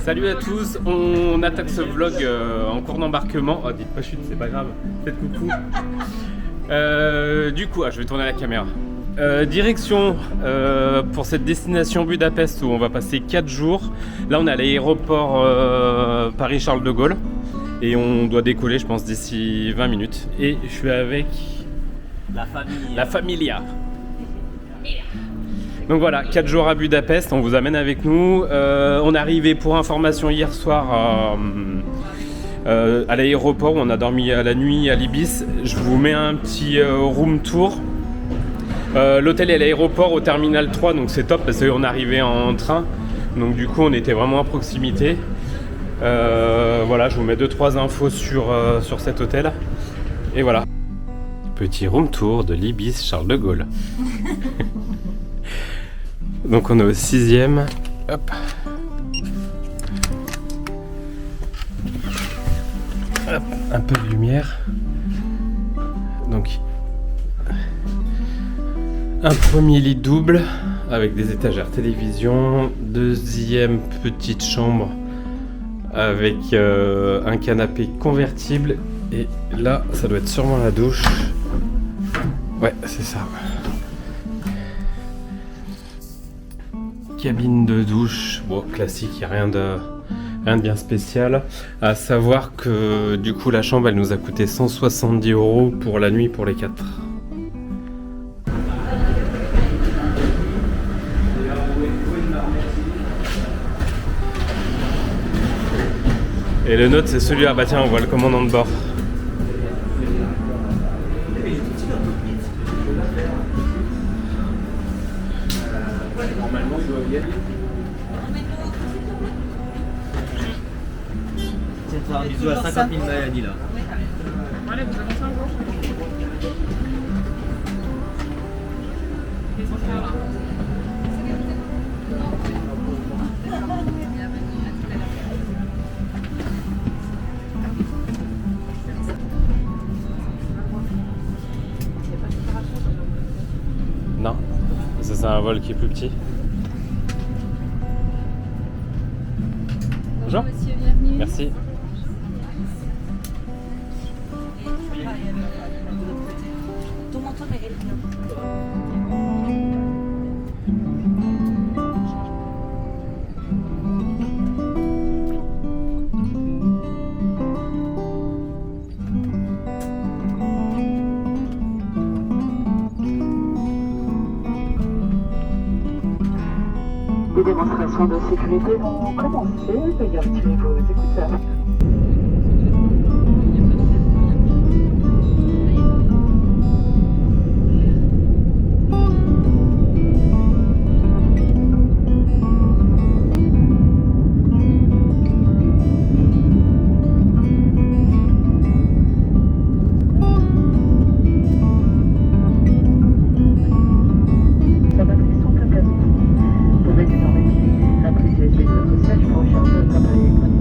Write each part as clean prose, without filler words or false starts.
Salut à tous, on attaque ce vlog en cours d'embarquement. Oh, dites pas chute, c'est pas grave. Faites coucou. Du coup, je vais tourner la caméra. Direction pour cette destination Budapest où on va passer 4 jours. Là, on est à l'aéroport Paris-Charles de Gaulle et on doit décoller, je pense, d'ici 20 minutes. Et je suis avec la familia. Donc voilà, 4 jours à Budapest, on vous amène avec nous. On est arrivé pour information hier soir à l'aéroport où on a dormi à la nuit à l'Ibis. Je vous mets un petit room tour. L'hôtel est à l'aéroport au terminal 3, donc c'est top parce qu'on est arrivé en train. Donc du coup on était vraiment à proximité. Voilà, je vous mets 2-3 infos sur cet hôtel. Et voilà. Petit room tour de l'Ibis Charles de Gaulle. Donc on est au 6e. Hop. Hop, un peu de lumière. Donc un premier lit double avec des étagères télévision. Deuxième petite chambre avec un canapé convertible. Et là, ça doit être sûrement la douche. Ouais, c'est ça. Cabine de douche, bon classique, il n'y a rien de bien spécial. À savoir que du coup la chambre elle nous a coûté 170 € pour la nuit pour les 4. Et le nôtre c'est celui-là, bah tiens on voit le commandant de bord. Normalement, il doit y aller. Tiens, toi, un bisou à 50 000 maladies là. Allez, vous avancez un jour. Qu'est-ce qu'on fait là? Non, ça c'est un vol qui est plus petit. Bonjour. Monsieur, bienvenue. Merci. Les démonstrations de sécurité vont commencer. Veuillez retirer vos écouteurs. La batterie sont à cadeau. Vous pouvez désormais utiliser la prise USB de votre siège pour recharger votre appareil électronique.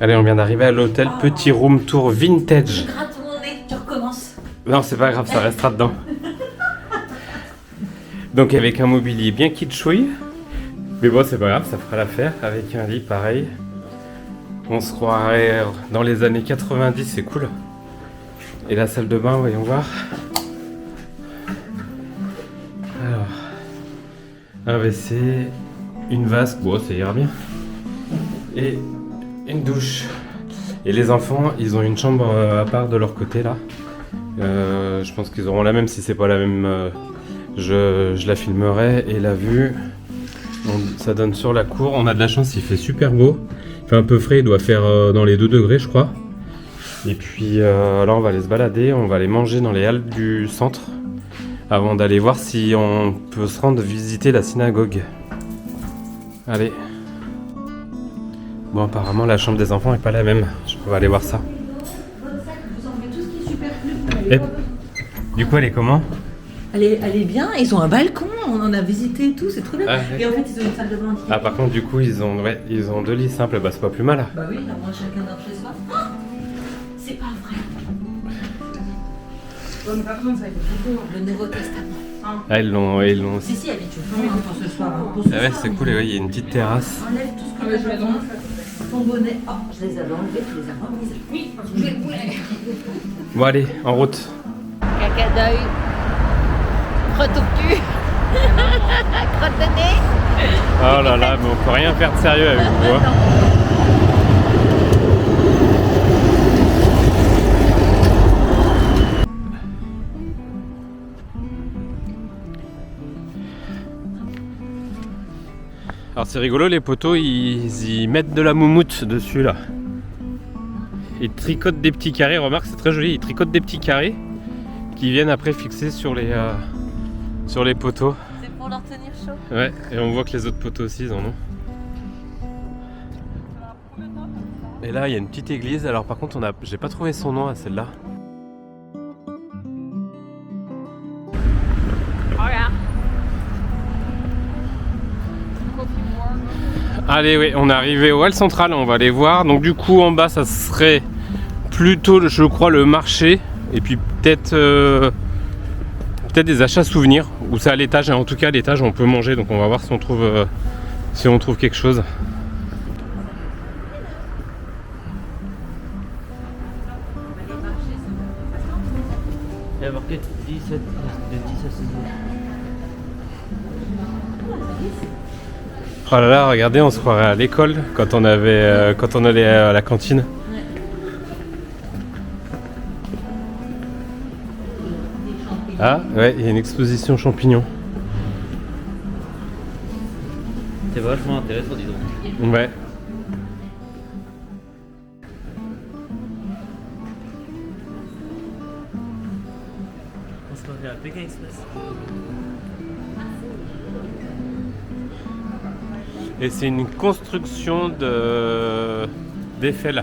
Allez, on vient d'arriver à l'hôtel, petit room tour vintage. Gratte mon nez, tu recommences. Non, c'est pas grave, ça restera dedans. Donc avec un mobilier bien kitschouille. Mais bon, c'est pas grave, ça fera l'affaire. Avec un lit pareil. On se croirait dans les années 90, c'est cool. Et la salle de bain, voyons voir. Alors, un WC, une vasque, bon, ça ira bien. Et une douche. Et les enfants, ils ont une chambre à part de leur côté là. Je pense qu'ils auront la même. Si c'est pas la même, je la filmerai. Et la vue, ça donne sur la cour. On a de la chance, il fait super beau. Il fait un peu frais, il doit faire dans les 2 degrés je crois. Et puis là on va aller se balader, on va aller manger dans les halles du centre avant d'aller voir si on peut se rendre visiter la synagogue. Allez. Bon, apparemment, la chambre des enfants est pas la même. Je peux aller voir ça. Et, du coup, elle est comment? Elle est bien, ils ont un balcon, on en a visité et tout, c'est trop bien. Ah, et en fait, ils ont une salle de bain. Ah, par contre, du coup, ils ont 2 lits simples. Bah, c'est pas plus mal. Là. Bah oui, là, moi, chacun dort chez soi. Oh, c'est pas vrai. Ouais, mais par contre, ça a été beaucoup. Le Nouveau Testament. Ah, ils l'ont. Si, elle est tout pour ce soir. Pour ce Ah ouais, soir, c'est cool. Et ouais, il y a une petite terrasse. Enlève tout ce que tu as besoin. Ton bonnet. Oh, je les avais enlevés, tu les as remises. Oui, parce que je les voulais. Bon, allez, en route. Caca d'œil. Crotte au cul. Crotte de nez. Oh là là, mais on peut rien faire de sérieux avec vous. Hein. Alors c'est rigolo, les poteaux, ils y mettent de la moumoute dessus là. Ils tricotent des petits carrés, remarque c'est très joli, ils tricotent des petits carrés qui viennent après fixer sur les poteaux. C'est pour leur tenir chaud. Ouais, et on voit que les autres poteaux aussi ils en ont. Et là il y a une petite église, alors par contre j'ai pas trouvé son nom à celle-là. Regarde. Allez, oui, on est arrivé au hall central, on va aller voir. Donc du coup en bas ça serait plutôt je crois le marché et puis peut-être des achats souvenirs ou c'est à l'étage. En tout cas à l'étage on peut manger, donc on va voir si on trouve quelque chose. Il y a marqué 17, de 10 à 16 heures. Oh là là, regardez, on se croirait à l'école quand on allait à la cantine. Ah ouais, il y a une exposition champignons. C'est vachement intéressant, dis donc. Ouais. On se croirait à Pékin Express. Et c'est une construction d'Eiffel.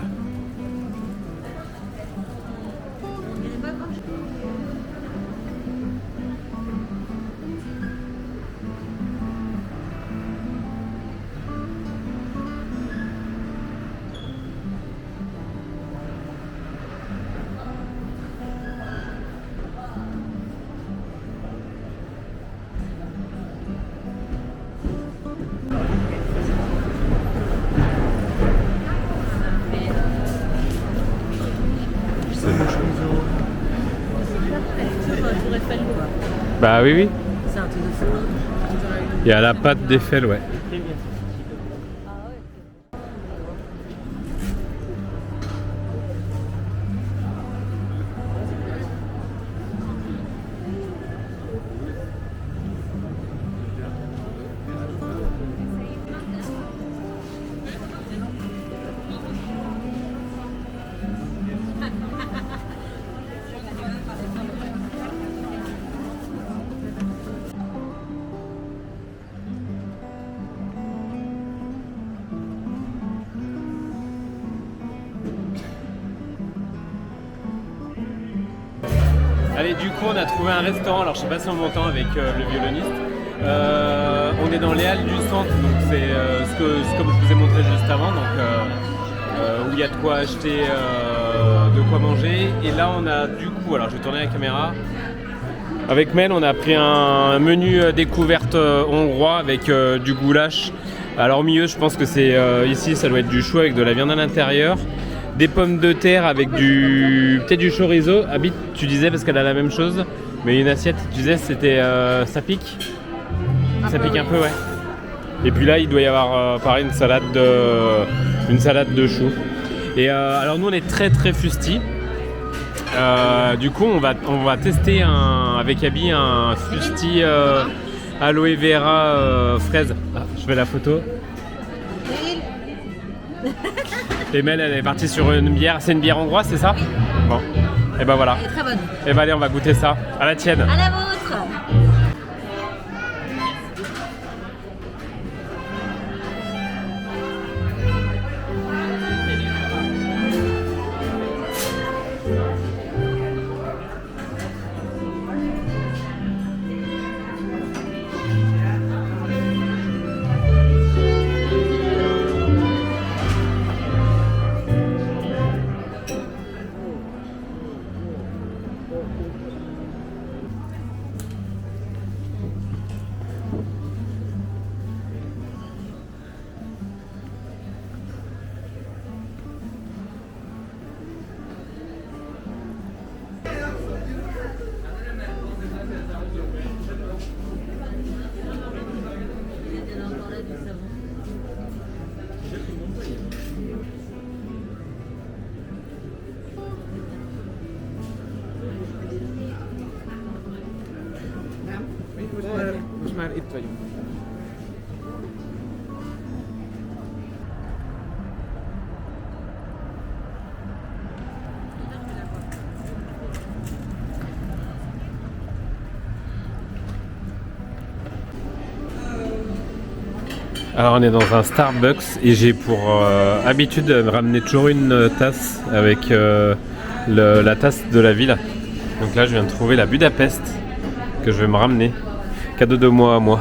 Bah oui, oui. C'est un truc de fou. Il y a la pâte d'Eiffel, ouais. Allez, du coup, on a trouvé un restaurant. Alors, je sais pas si on m'entend avec le violoniste. On est dans les halles du centre, donc c'est comme je vous ai montré juste avant, donc où il y a de quoi acheter, de quoi manger. Et là, on a du coup, alors je vais tourner la caméra. Avec Mel, on a pris un menu découverte hongrois avec du goulash. Alors au milieu, je pense que c'est ici, ça doit être du chou avec de la viande à l'intérieur. Des pommes de terre avec peut-être du chorizo. Abit, tu disais parce qu'elle a la même chose, mais une assiette, tu disais c'était ça pique. Ça pique un peu, ouais. Et puis là, il doit y avoir pareil une salade de choux. Et alors nous, on est très très fusti. Du coup, on va tester avec Abby un fusti aloe vera fraise. Ah, je fais la photo. Et Mel, elle est partie sur une bière. C'est une bière hongroise, c'est ça? Bon. Et ben voilà. Elle est très bonne. Et ben allez, on va goûter ça. À la tienne. À la vôtre. nettoyons. Alors on est dans un Starbucks et j'ai pour habitude de me ramener toujours une tasse avec la tasse de la ville. Donc là je viens de trouver la Budapest que je vais me ramener. Cadeau de moi à moi.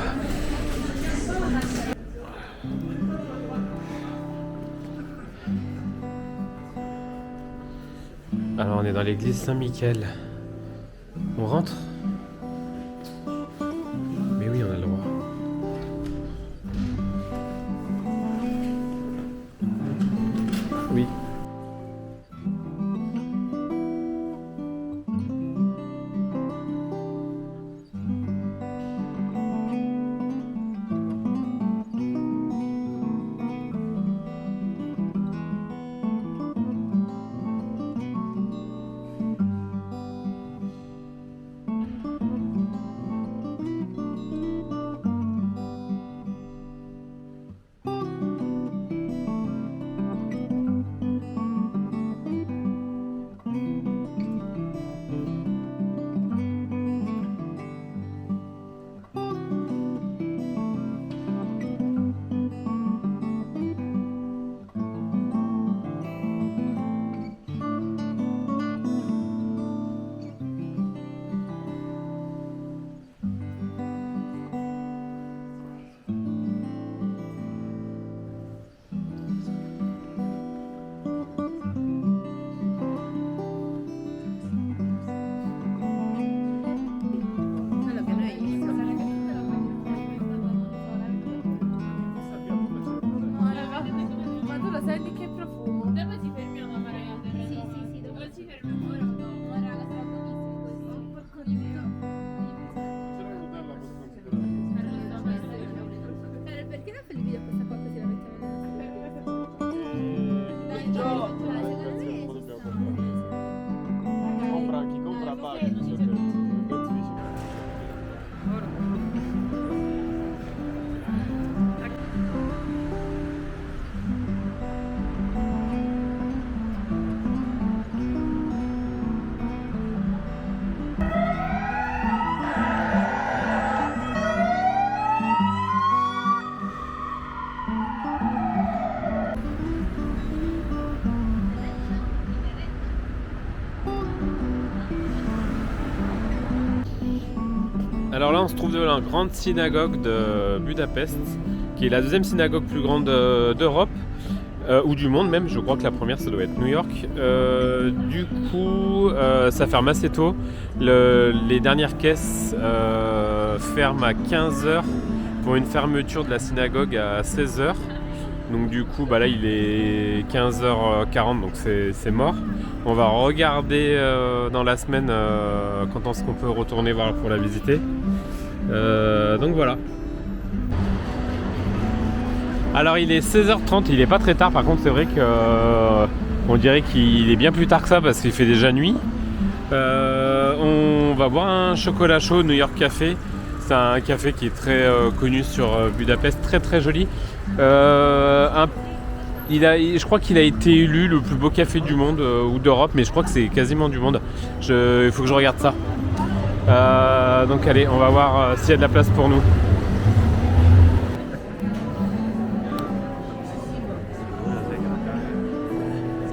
Alors on est dans l'église Saint-Michel. On rentre? Mais oui, on a le droit. Oui. Senti che profumo. Dove ti fermiamo, ragazzi? Sì, dove ci fermiamo? Raga, sarà buonissimo questo. Porco di mio. Perché non fai il video questa qua così la mettiamo Chi compra paga. Alors là on se trouve devant la grande synagogue de Budapest, qui est la deuxième synagogue plus grande d'Europe, ou du monde même. Je crois que la première ça doit être New York. Du coup ça ferme assez tôt. Les dernières caisses ferment à 15h pour une fermeture de la synagogue à 16h. Donc du coup là il est 15h40, donc c'est mort. On va regarder dans la semaine quand est-ce qu'on peut retourner voir pour la visiter. Donc voilà. Alors il est 16h30, il est pas très tard. Par contre c'est vrai que on dirait qu'il est bien plus tard que ça parce qu'il fait déjà nuit. On va boire un chocolat chaud New York Café. C'est un café qui est très connu sur Budapest, très très joli. Je crois qu'il a été élu le plus beau café du monde ou d'Europe, mais je crois que c'est quasiment du monde. Il faut que je regarde ça. Donc allez, on va voir s'il y a de la place pour nous.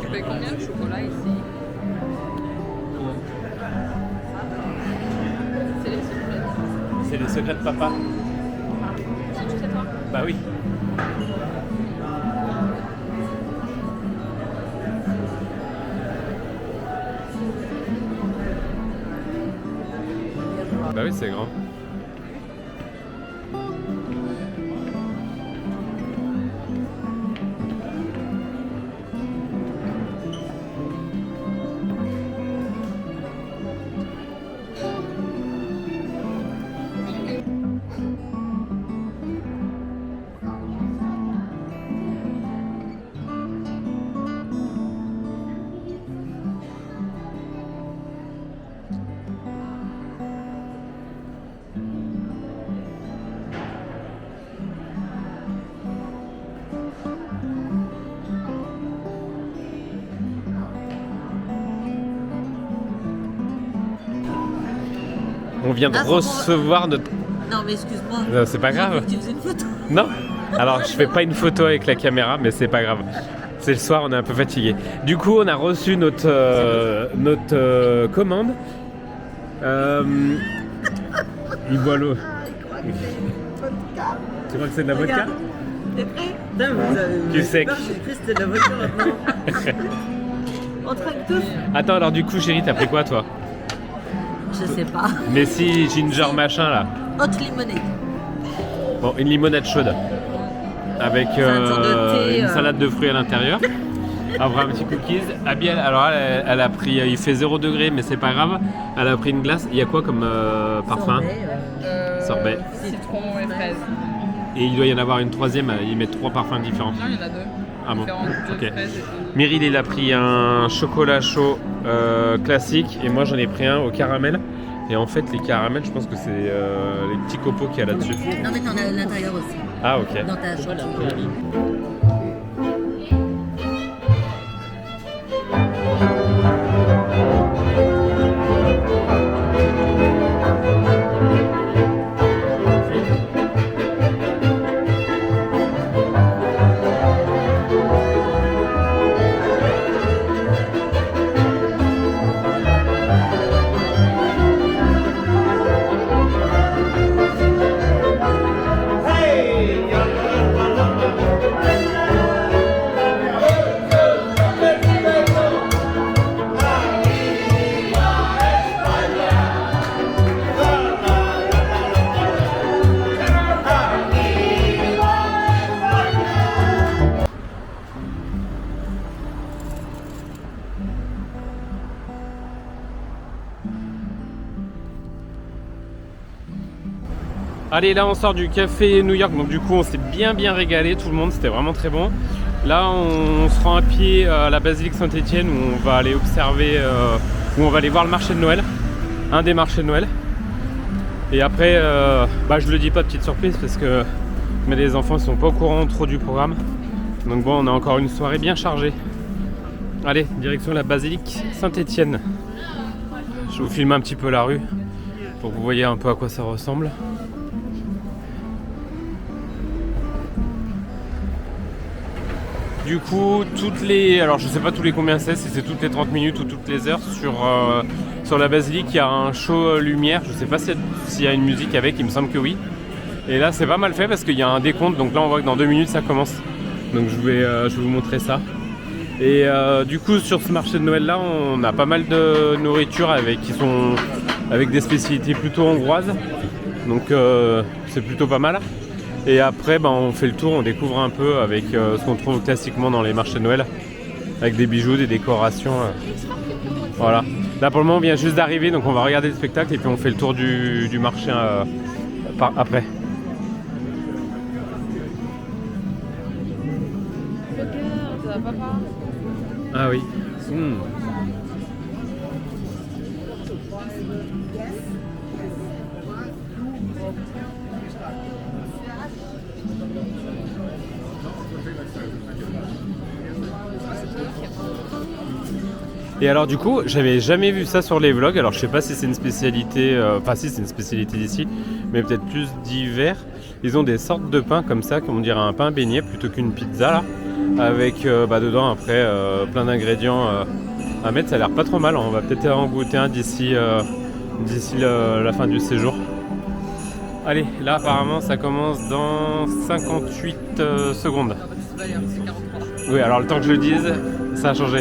Tu payes combien de chocolat ici? C'est les secrets. C'est les secrets de papa. C'est tout à toi. Bah oui. Bah oui, c'est grand. On vient de Ah, faut recevoir notre... Non, mais excuse-moi. C'est pas grave. Tu faisais une photo. Non. Alors, je fais pas une photo avec la caméra, mais c'est pas grave. C'est le soir, on est un peu fatigué. Du coup, on a reçu notre commande. Il boit l'eau. Tu crois que c'est de la vodka? T'es prêt? Putain, vous avez... Tu sais que- J'ai cru que c'était de la voiture maintenant. On trinque tous? Attends, alors du coup, chérie, t'as pris quoi, toi? Je sais pas. Mais si, ginger machin, là. Haute limonade. Bon, une limonade chaude. Avec une sorte de thé, une salade de fruits à l'intérieur. Après un petit cookies. Abby, alors elle a pris, il fait 0 degré, mais c'est pas grave. Elle a pris une glace. Il y a quoi comme parfum? Sorbet. Citron et fraise. Et il doit y en avoir une troisième, ils mettent 3 parfums différents. Non, il y en a 2. Ah bon, Différentes, ok. de fraises et de- Meryl, il a pris un chocolat chaud classique et moi j'en ai pris un au caramel. Et en fait, les caramels, je pense que c'est les petits copeaux qu'il y a là-dessus. Non, mais t'en as à l'intérieur aussi. Ah, ok. Dans ta chocolat. Allez, là on sort du café New York, donc du coup on s'est bien régalé, tout le monde, c'était vraiment très bon. Là on se rend à pied à la basilique Saint-Étienne où on va aller observer, où on va aller voir le marché de Noël, un des marchés de Noël. Et après, je le dis pas, petite surprise, parce que mais les enfants sont pas au courant trop du programme. Donc bon, on a encore une soirée bien chargée. Allez, direction la basilique Saint-Étienne. Je vous filme un petit peu la rue pour que vous voyez un peu à quoi ça ressemble. Du coup, alors je sais pas tous les combien c'est, si c'est toutes les 30 minutes ou toutes les heures, sur la basilique, il y a un show lumière. Je sais pas s'il y a une musique avec, il me semble que oui. Et là, c'est pas mal fait parce qu'il y a un décompte, donc là on voit que dans 2 minutes ça commence. Donc je vais vous montrer ça. Et du coup, sur ce marché de Noël là, on a pas mal de nourriture avec des spécialités plutôt hongroises. Donc c'est plutôt pas mal. Et après, on fait le tour, on découvre un peu avec ce qu'on trouve classiquement dans les marchés de Noël, avec des bijoux, des décorations. Voilà. Là pour le moment, on vient juste d'arriver, donc on va regarder le spectacle et puis on fait le tour du marché après. Regarde, papa. Ah oui. Et alors du coup, j'avais jamais vu ça sur les vlogs, alors je sais pas si c'est une spécialité, si c'est une spécialité d'ici, mais peut-être plus d'hiver. Ils ont des sortes de pains comme ça, comme on dirait un pain beignet plutôt qu'une pizza là, avec dedans après plein d'ingrédients à mettre, ça a l'air pas trop mal, on va peut-être en goûter un d'ici la fin du séjour. Allez, là apparemment ça commence dans 58 secondes. C'est 43. Oui, alors le temps que je le dise, ça a changé.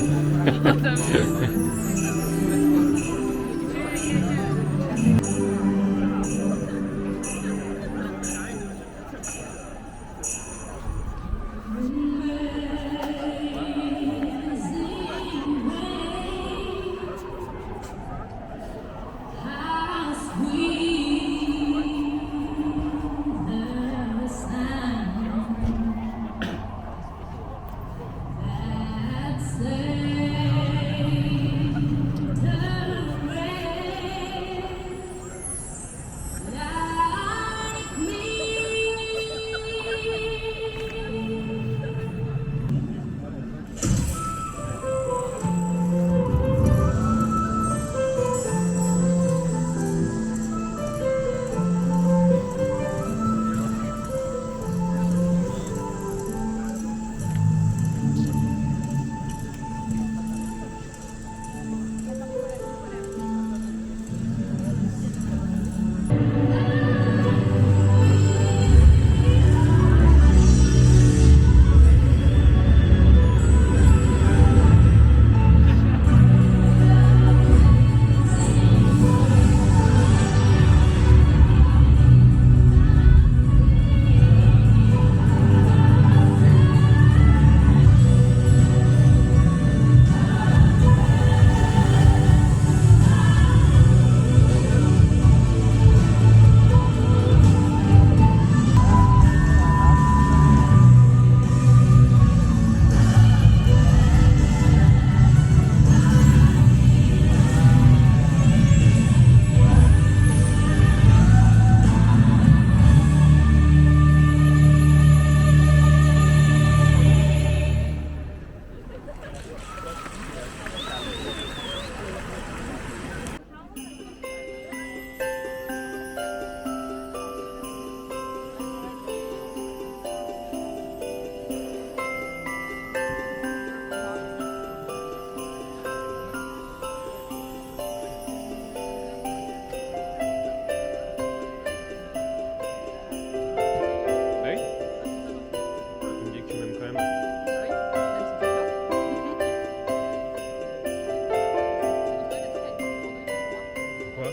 Quoi?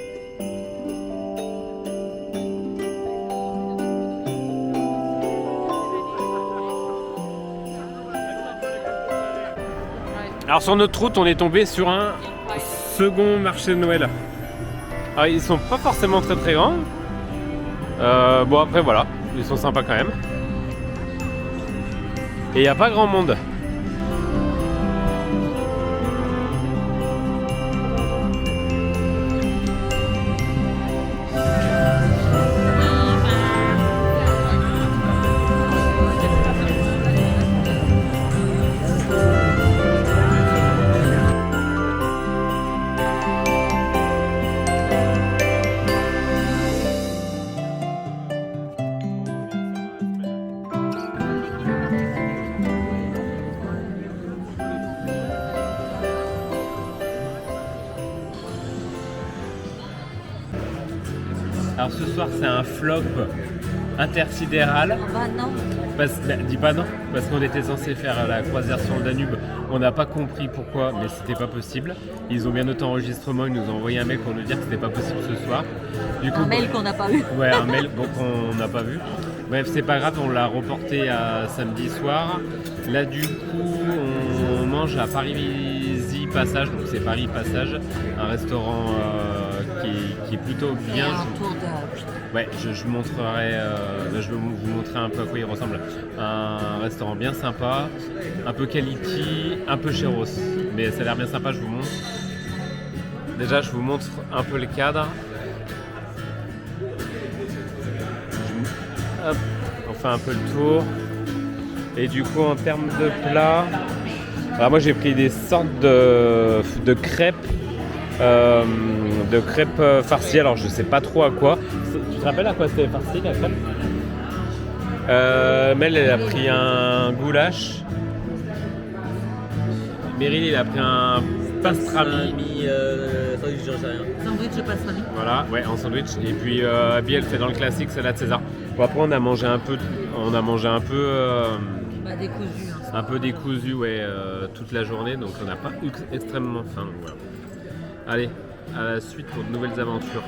Alors sur notre route, on est tombé sur un second marché de Noël. Alors ils sont pas forcément très très grands. Bon après voilà, ils sont sympas quand même. Et il n'y a pas grand monde. Alors ce soir c'est un flop intersidéral. Bah non. Dis pas non, parce qu'on était censé faire la croisière sur le Danube. On n'a pas compris pourquoi, mais c'était pas possible. Ils ont bien noté enregistrement, ils nous ont envoyé un mail pour nous dire que c'était pas possible ce soir. Du coup, Un mail qu'on n'a pas eu. Ouais, un mail qu'on n'a pas vu. Bref, c'est pas grave, on l'a reporté à samedi soir. Là, du coup, on mange à Paris Passage, donc c'est Paris Passage, un restaurant qui est plutôt bien. Un tour de... Ouais, je vous montrerai, je vais vous montrer un peu à quoi il ressemble. Un restaurant bien sympa, un peu quality, un peu chéros, mais ça a l'air bien sympa, je vous montre. Déjà, je vous montre un peu le cadre. Hop, on fait un peu le tour. Et du coup, en termes de plats, alors moi j'ai pris des sortes de crêpes. De crêpes farcies, alors je sais pas trop à quoi. Tu te rappelles à quoi c'était farci la crêpe? Mel elle a pris un goulash. Meryl il a pris un pastrami. Sandwich de pastrami. Voilà, ouais, en sandwich. Et puis Abby elle fait dans le classique salade César. Bon, après on a mangé un peu, Bah décousu. Hein. un peu décousu, ouais, toute la journée, donc on n'a pas eu extrêmement faim. Donc voilà. Allez, à la suite pour de nouvelles aventures.